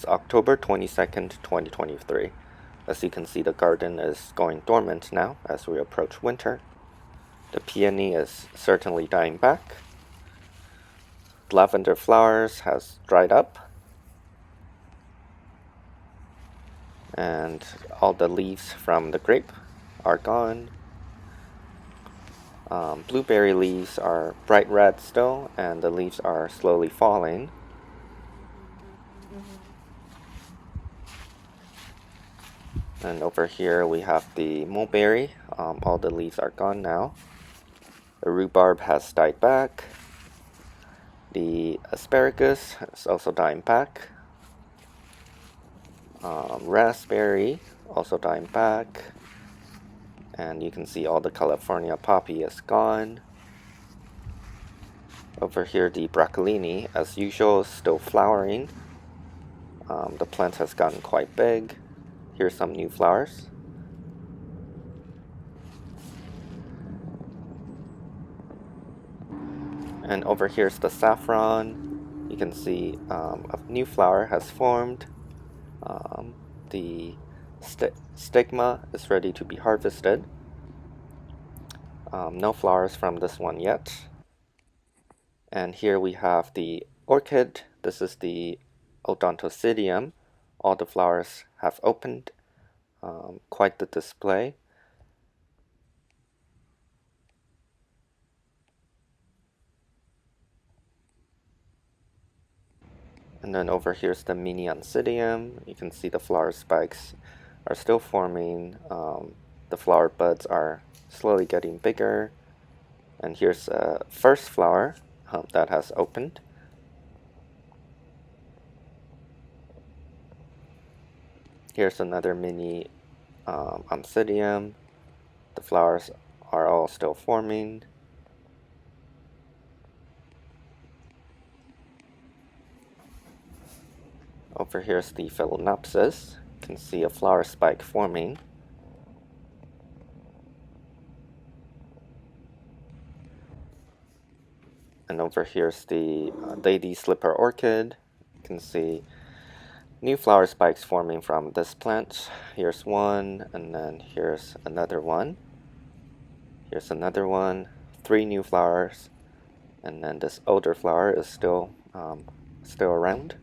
is October 22nd, 2023. As you can see, the garden is going dormant now as we approach winter. The peony is certainly dying back. Lavender flowers has dried up. And all the leaves from the grape are gone. Blueberry leaves are bright red still, and the leaves are slowly falling. And over here we have the mulberry. All the leaves are gone now. The rhubarb has died back. The asparagus is also dying back. Raspberry also dying back. And you can see all the California poppy is gone. Over here the broccolini, as usual, is still flowering. The plant has gotten quite big. Here's some new flowers. And over here's the saffron. You can see a new flower has formed. The stigma is ready to be harvested. No flowers from this one yet. And here we have the orchid. This is the odontocidium. All the flowers have opened. Quite the display. And then over here's the mini oncidium. You can see the flower spikes are still forming. The flower buds are slowly getting bigger. And here's a first flower that has opened. Here's another mini oncidium. The flowers are all still forming. Over here's the phalaenopsis. You can see a flower spike forming. And over here's the lady slipper orchid. You can see new flower spikes forming from this plant. Here's one, and then here's another one. Here's another one. 3 new flowers, and then this older flower is still around.